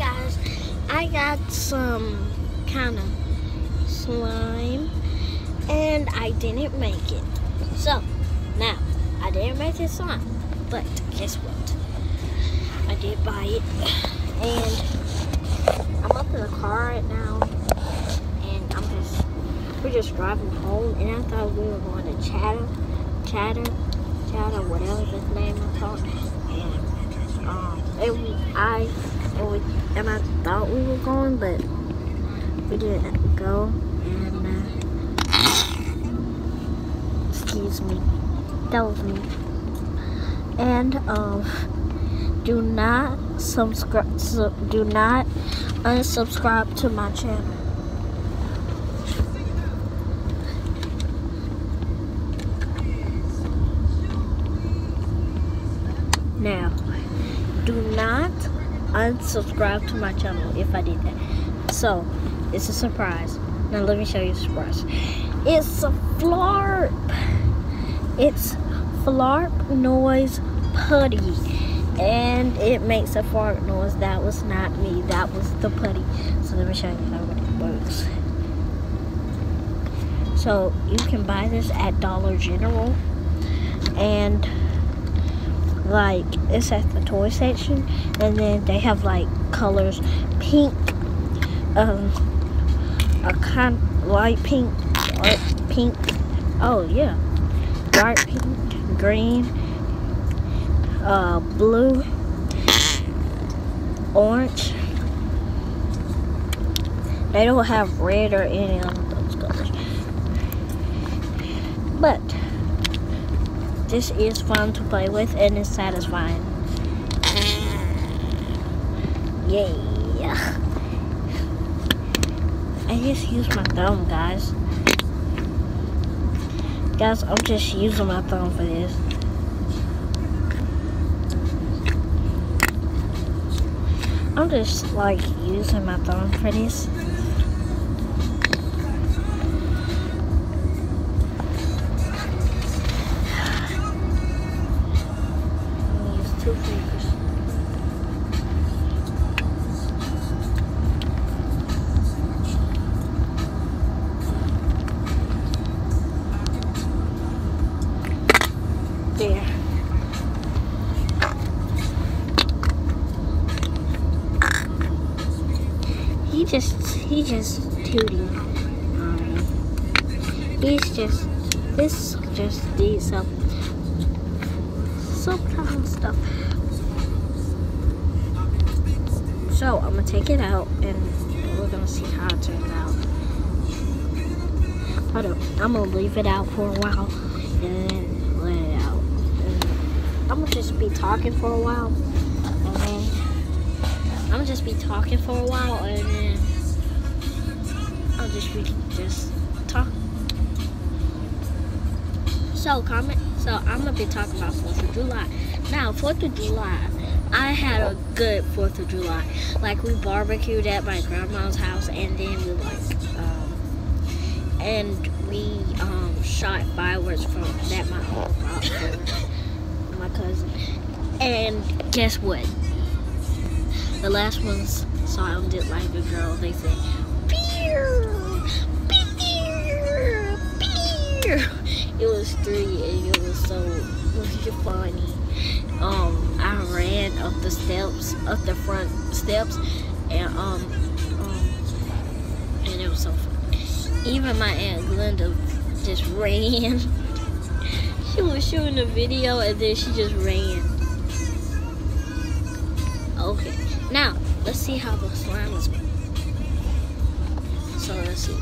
guys, I got some kind of slime and I didn't make it. So now I didn't make this slime, but guess what? I did buy it, and I'm up in the car right now, and we're just driving home, and I thought we were going to Chatter, whatever the name is called. And I thought we were going, but we didn't go. And excuse me, that was me. And do not unsubscribe to my channel. Now, do not unsubscribe to my channel if I did that. So, it's a surprise. Now, let me show you the surprise. It's a Flarp. It's Flarp Noise Putty. And it makes a fart noise. That was not me. That was the putty. So, let me show you how it works. So, you can buy this at Dollar General. And like, it's at the toy section, and then they have like colors: pink, a kind light pink, dark pink, oh yeah, dark pink, green, blue, orange. They don't have red or any of those colors, but this is fun to play with, and it's satisfying. Yeah. I just use my thumb, guys. Guys, I'm just using my thumb for this. I'm just like using my thumb for this. Two fingers. There. He just tooting. This just needs some kind of stuff. So I'm gonna take it out, and we're gonna see how it turns out. Hold up, I'm gonna leave it out for a while, and then let it out. And I'm gonna just be talking for a while, and then I'll just talk. So I'm gonna be talking about 4th of July. Now, 4th of July, I had a good 4th of July. Like, we barbecued at my grandma's house, and then we shot fireworks from that my uncle brought for my cousin. And guess what? The last ones sounded like a girl. They said, "Beer, beer, beer." It was 3, and it was so funny. I ran up the front steps, and it was so fun. Even my Aunt Glenda just ran. She was shooting a video, and then she just ran. Okay, now let's see how the slime is made. So let's see.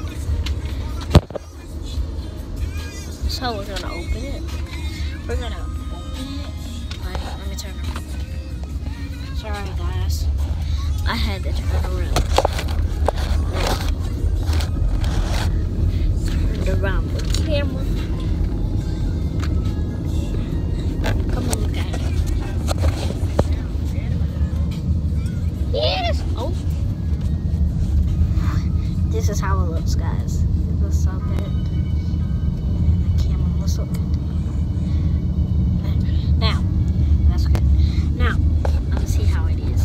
So we're gonna open it. Let me turn around. Sorry guys, I had to turn around. Turn around the camera. Come on, look at it. Yes. Oh. This is how it looks, guys. It looks so good. And the camera looks so good. Now, that's good. Now, let's see how it is.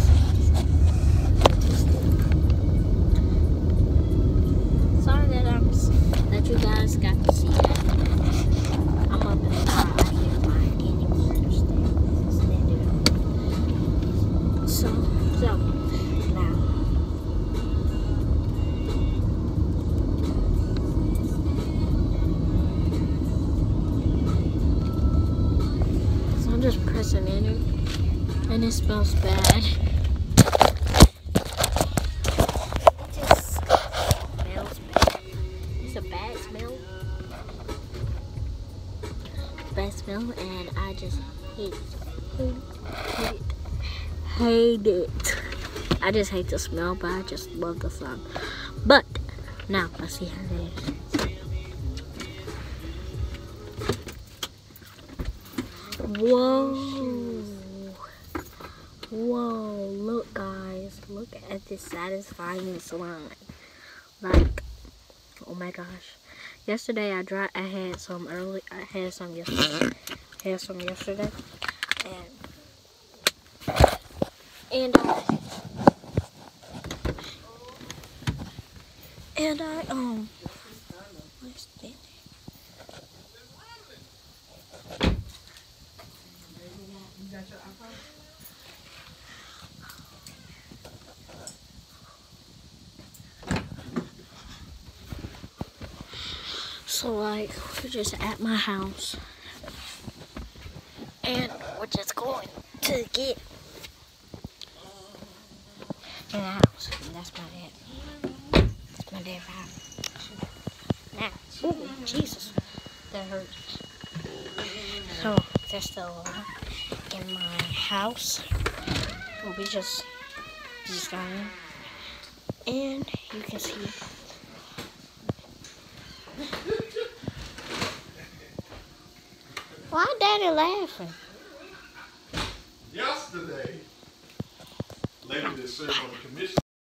So, now. So I'm just pressing enter, and it smells bad. It just smells bad. It's a bad smell. Bad smell, and I just hate it. I just hate the smell, but I just love the sun. But now let's see how it is. Whoa, look guys, look at this satisfying slime. Like, oh my gosh. Yesterday I had some yesterday. And I what's that? So like, we're just at my house, and we're just going to get in the house. And that's my dad. That's my dad's house. Now, ooh, Jesus, that hurts. So there's still in my house. We just starting, and you can see. Why Daddy laughing? Yesterday, lady that served on the commission